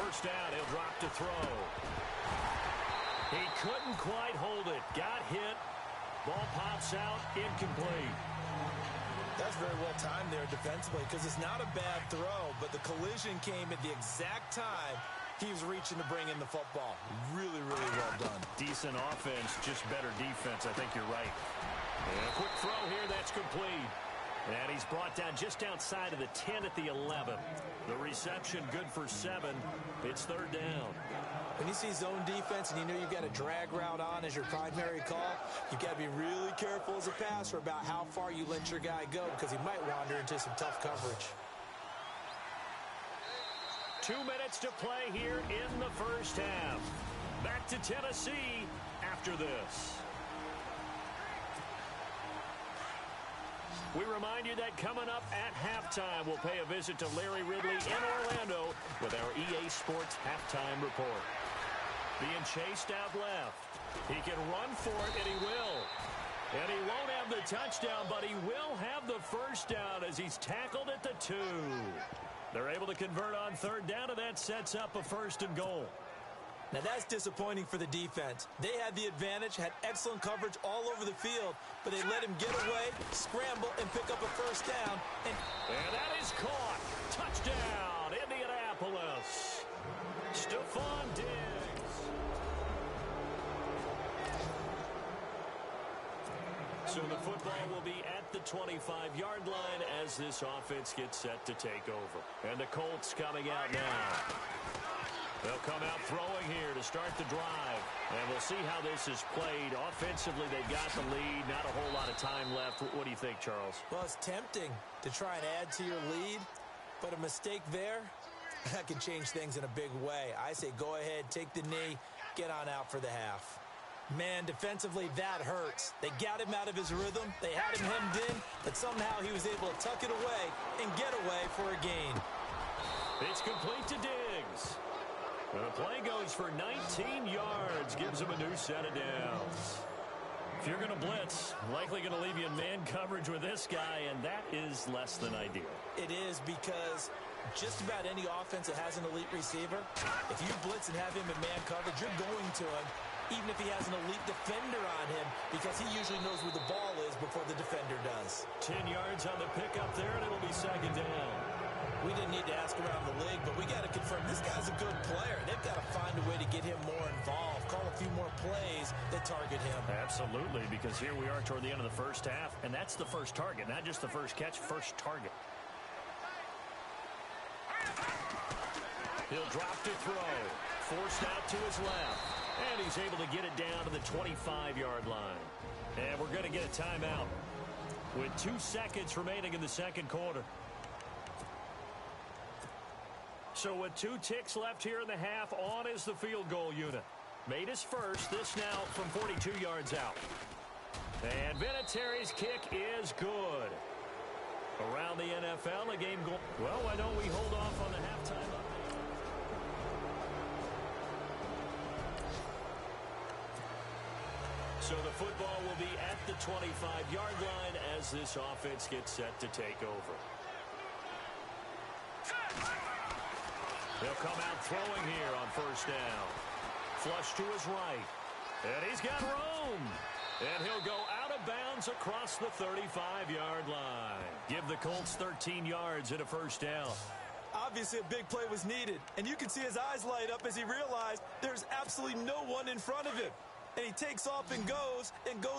first down. He'll drop to throw. He couldn't quite hold it. Got hit. Ball pops out. Incomplete. That's very well timed there defensively because it's not a bad throw, but the collision came at the exact time he was reaching to bring in the football. Really, really well done. Decent offense, just better defense. I think you're right. And a quick throw here. That's complete. And he's brought down just outside of the 10 at the 11. The reception good for 7. It's third down. When you see zone defense and you know you've got a drag route on as your primary call, you've got to be really careful as a passer about how far you let your guy go because he might wander into some tough coverage. 2 minutes to play here in the first half. Back to Tennessee after this. We remind you that coming up at halftime, we'll pay a visit to Larry Ridley in Orlando with our EA Sports Halftime Report. Being chased out left. He can run for it, and he will. And he won't have the touchdown, but he will have the first down as he's tackled at the 2. They're able to convert on third down, and that sets up a 1st and goal. Now that's disappointing for the defense. They had the advantage, had excellent coverage all over the field, but they let him get away, scramble, and pick up a first down. And that is caught. Touchdown, Indianapolis. Stephon Diggs. So the football will be at the 25-yard line as this offense gets set to take over. And the Colts coming out now. They'll come out throwing here to start the drive. And we'll see how this is played. Offensively, they've got the lead. Not a whole lot of time left. What do you think, Charles? Well, it's tempting to try and add to your lead. But a mistake there, that can change things in a big way. I say go ahead, take the knee, get on out for the half. Man, defensively, that hurts. They got him out of his rhythm. They had him hemmed in. But somehow he was able to tuck it away and get away for a gain. It's complete to Diggs. And the play goes for 19 yards, gives him a new set of downs. If you're going to blitz, likely going to leave you in man coverage with this guy, and that is less than ideal. It is because just about any offense that has an elite receiver, if you blitz and have him in man coverage, you're going to him, even if he has an elite defender on him, because he usually knows where the ball is before the defender does. 10 yards on the pickup there, and it'll be second down. We didn't need to ask around the league, but we got to confirm this guy's a good player. They've got to find a way to get him more involved, call a few more plays that target him. Absolutely, because here we are toward the end of the first half, and that's the first target, not just the first catch, first target. He'll drop to throw, forced out to his left, and he's able to get it down to the 25-yard line. And we're going to get a timeout with 2 seconds remaining in the second quarter. So with 2 ticks left here in the half, on is the field goal unit. Made his first, this now from 42 yards out. And Vinatieri's kick is good. Around the NFL, a game goal. Well, why don't we hold off on the halftime update? So the football will be at the 25-yard line as this offense gets set to take over. He'll come out throwing here on first down. Flush to his right. And he's got room. And he'll go out of bounds across the 35-yard line. Give the Colts 13 yards and a first down. Obviously, a big play was needed. And you can see his eyes light up as he realized there's absolutely no one in front of him. And he takes off and goes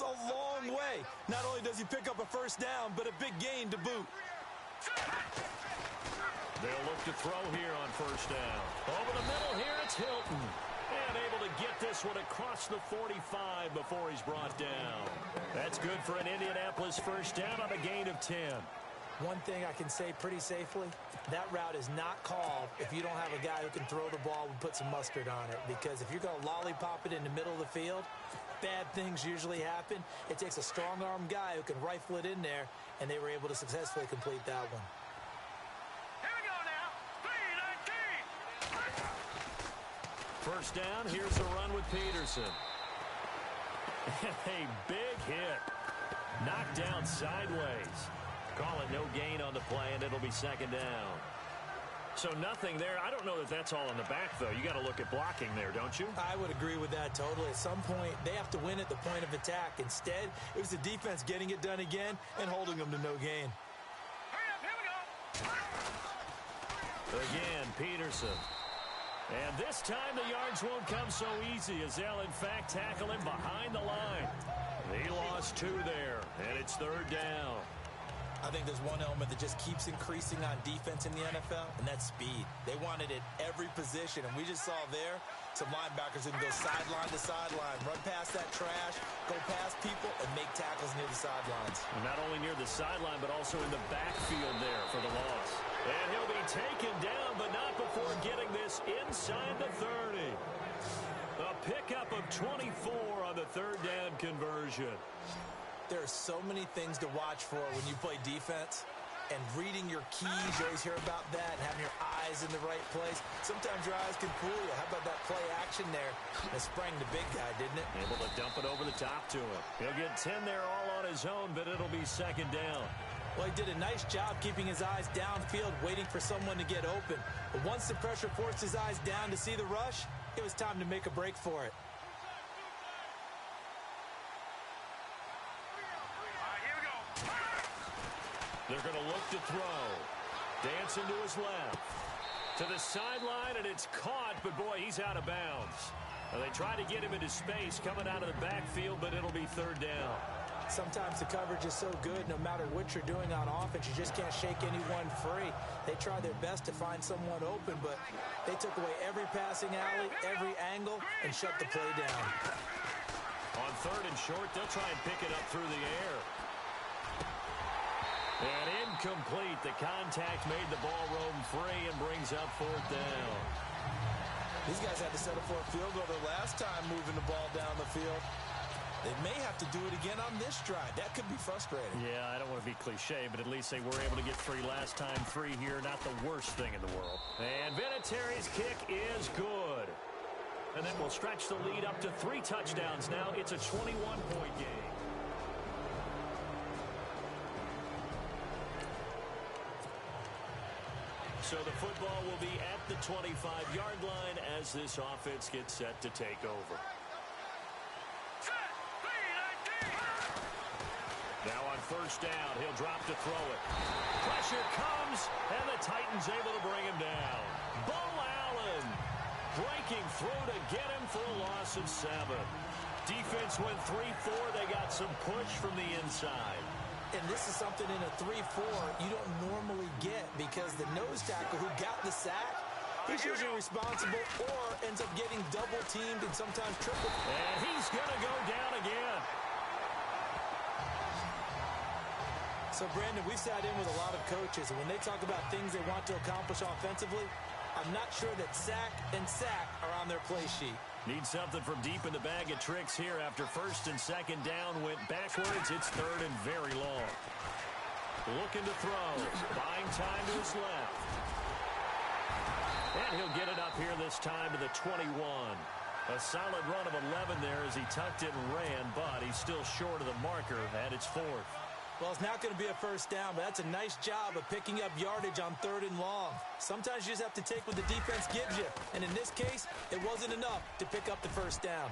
a long way. Not only does he pick up a first down, but a big gain to boot. They'll look to throw here on first down. Over the middle here, it's Hilton. And able to get this one across the 45 before he's brought down. That's good for an Indianapolis first down on a gain of 10. One thing I can say pretty safely, that route is not called if you don't have a guy who can throw the ball and put some mustard on it. Because if you're going to lollipop it in the middle of the field, bad things usually happen. It takes a strong-arm guy who can rifle it in there, and they were able to successfully complete that one. First down, here's a run with Peterson. A big hit. Knocked down sideways. Call it no gain on the play, and it'll be second down. So nothing there. I don't know that that's all in the back, though. You got to look at blocking there, don't you? I would agree with that totally. At some point, they have to win at the point of attack. Instead, it was the defense getting it done again and holding them to no gain. Again, Peterson. And this time the yards won't come so easy as they'll, in fact, tackle him behind the line. He lost 2 there, and it's 3rd down. I think there's one element that just keeps increasing on defense in the NFL, and that's speed. They want it at every position, and we just saw there some linebackers who can go sideline to sideline, run past that trash, go past people, and make tackles near the sidelines. And not only near the sideline, but also in the backfield there for the loss. And he'll be taken down, but not before getting this inside the 30. A pickup of 24 on the 3rd down conversion. There are so many things to watch for when you play defense, and reading your keys, you always hear about that, and having your eyes in the right place. Sometimes your eyes can fool you. How about that play action there? That sprang the big guy, didn't it? Able to dump it over the top to him. He'll get 10 there all on his own, but it'll be 2nd down. Well, he did a nice job keeping his eyes downfield, waiting for someone to get open. But once the pressure forced his eyes down to see the rush, it was time to make a break for it. They're going to look to throw. Dancing to his left. To the sideline, and it's caught, but boy, he's out of bounds. Well, they try to get him into space coming out of the backfield, but it'll be 3rd down. Sometimes the coverage is so good, no matter what you're doing on offense, you just can't shake anyone free. They try their best to find someone open, but they took away every passing alley, every angle, and shut the play down. On 3rd and short, they'll try and pick it up through the air. And incomplete. The contact made the ball roam free and brings up 4th down. These guys had to settle for a field goal their last time moving the ball down the field. They may have to do it again on this drive. That could be frustrating. Yeah, I don't want to be cliche, but at least they were able to get 3 last time. 3 here, not the worst thing in the world. And Vinatieri's kick is good. And then we'll stretch the lead up to 3 touchdowns now. It's a 21-point game. So the football will be at the 25-yard line as this offense gets set to take over. Now on 1st down, he'll drop to throw it. Pressure comes, and the Titans able to bring him down. Bo Allen breaking through to get him for a loss of 7. Defense went 3-4. They got some push from the inside. And this is something in a 3-4 you don't normally get because the nose tackle who got the sack, he's usually responsible or ends up getting double-teamed and sometimes triple. And he's going to go down again. So, Brandon, we sat in with a lot of coaches, and when they talk about things they want to accomplish offensively, I'm not sure that sack and sack are on their play sheet. Need something from deep in the bag of tricks here after 1st and 2nd down went backwards. It's 3rd and very long. Looking to throw. Buying time to his left. And he'll get it up here this time to the 21. A solid run of 11 there as he tucked it and ran, but he's still short of the marker at its 4th. Well, it's not going to be a 1st down, but that's a nice job of picking up yardage on 3rd and long. Sometimes you just have to take what the defense gives you, and in this case, it wasn't enough to pick up the 1st down.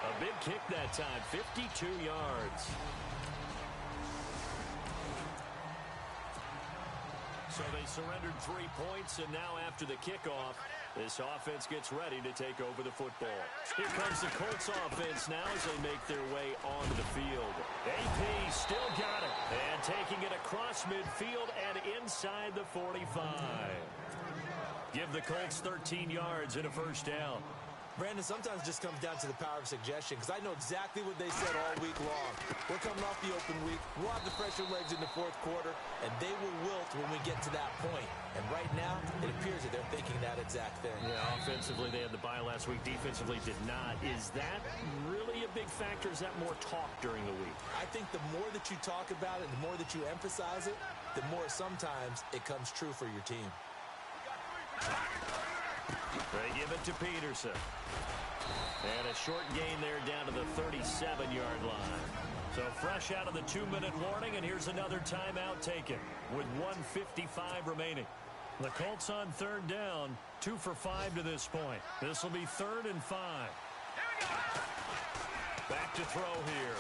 A big kick that time, 52 yards. So they surrendered 3 points, and now after the kickoff, this offense gets ready to take over the football. Here comes the Colts offense now as they make their way onto the field. AP still got it. And taking it across midfield and inside the 45. Give the Colts 13 yards and a 1st down. Brandon, sometimes it just comes down to the power of suggestion because I know exactly what they said all week long. We're coming off the open week. We'll have the pressure legs in the 4th quarter, and they will wilt when we get to that point. And right now, it appears that they're thinking that exact thing. Yeah, offensively, they had the bye last week. Defensively, did not. Is that really a big factor? Is that more talk during the week? I think the more that you talk about it, the more that you emphasize it, the more sometimes it comes true for your team. They give it to Peterson. And a short gain there down to the 37-yard line. So fresh out of the 2-minute warning, and here's another timeout taken with 1:55 remaining. The Colts on third down, 2 for 5 to this point. This will be 3rd and 5. Back to throw here.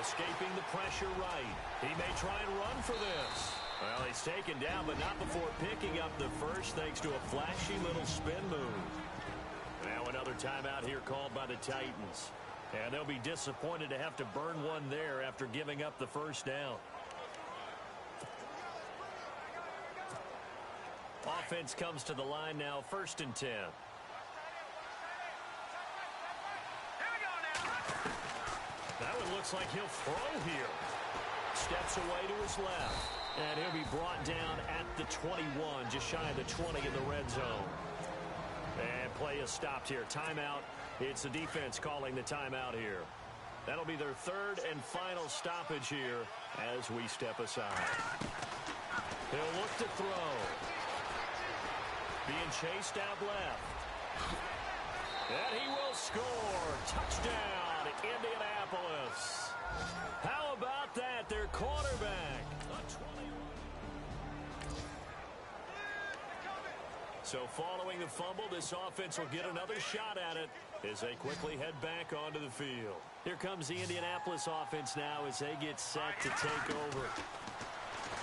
Escaping the pressure right. He may try and run for this. Well, he's taken down, but not before picking up the first thanks to a flashy little spin move. Now another timeout here called by the Titans. And they'll be disappointed to have to burn one there after giving up the first down. Offense comes to the line now, 1st and 10. That one looks like he'll throw here. Steps away to his left. And he'll be brought down at the 21, just shy of the 20 in the red zone. And play is stopped here. Timeout. It's the defense calling the timeout here. That'll be their 3rd and final stoppage here as we step aside. He'll look to throw. Being chased out left. And he will score. Touchdown, Indianapolis. How about that? Their quarterback. So following the fumble, this offense will get another shot at it as they quickly head back onto the field. Here comes the Indianapolis offense now as they get set to take over.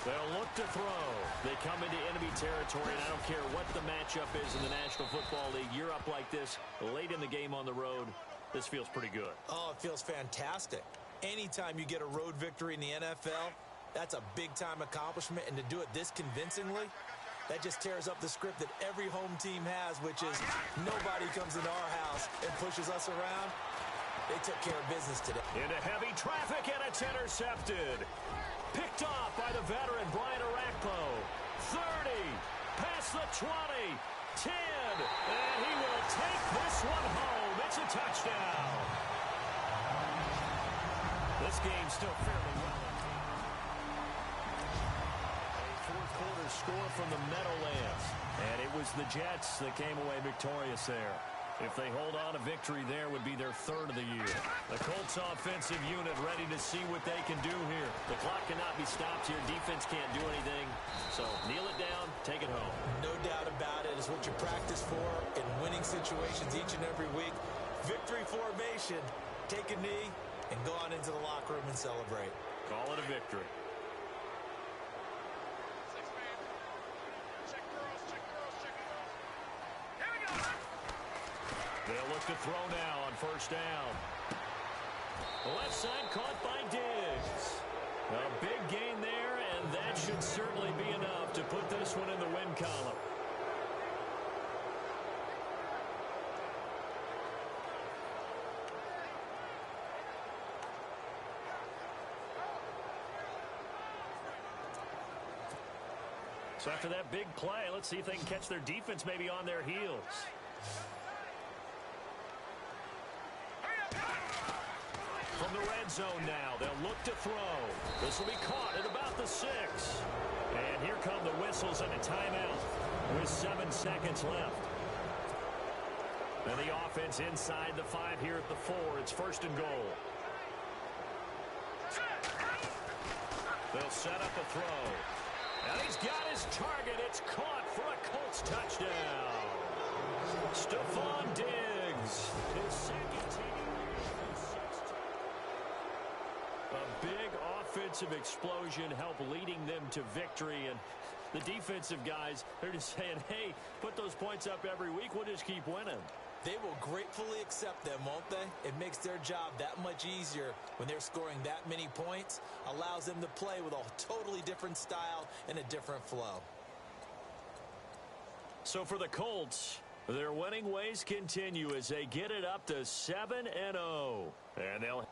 They'll look to throw. They come into enemy territory, and I don't care what the matchup is in the National Football League. You're up like this late in the game on the road. This feels pretty good. Oh, it feels fantastic. Anytime you get a road victory in the NFL, that's a big-time accomplishment, and to do it this convincingly, that just tears up the script that every home team has, which is nobody comes into our house and pushes us around. They took care of business today. Into heavy traffic, and it's intercepted. Picked off by the veteran, Brian Orakpo. 30, past the 20, 10, and he will take this one home. It's a touchdown. This game's still fairly well. Fourth-quarter score from the Meadowlands. And it was the Jets that came away victorious there. If they hold on, a victory there would be their 3rd of the year. The Colts offensive unit ready to see what they can do here. The clock cannot be stopped here. Defense can't do anything. So kneel it down, take it home. No doubt about it. It's what you practice for in winning situations each and every week. Victory formation. Take a knee and go on into the locker room and celebrate. Call it a victory. They'll look to throw now on 1st down. The left side caught by Diggs. A big gain there, and that should certainly be enough to put this one in the win column. So after that big play, let's see if they can catch their defense maybe on their heels. From the red zone now, they'll look to throw. This will be caught at about the 6. And here come the whistles and a timeout with 7 seconds left. And the offense inside the 5 here at the 4. It's 1st and goal. They'll set up a throw. And he's got his target. It's caught for a Colts touchdown. Stephon Diggs, his 2nd team. A big offensive explosion helped leading them to victory. And the defensive guys, they're just saying, hey, put those points up every week. We'll just keep winning. They will gratefully accept them, won't they? It makes their job that much easier when they're scoring that many points. Allows them to play with a totally different style and a different flow. So for the Colts, their winning ways continue as they get it up to 7-0. And they'll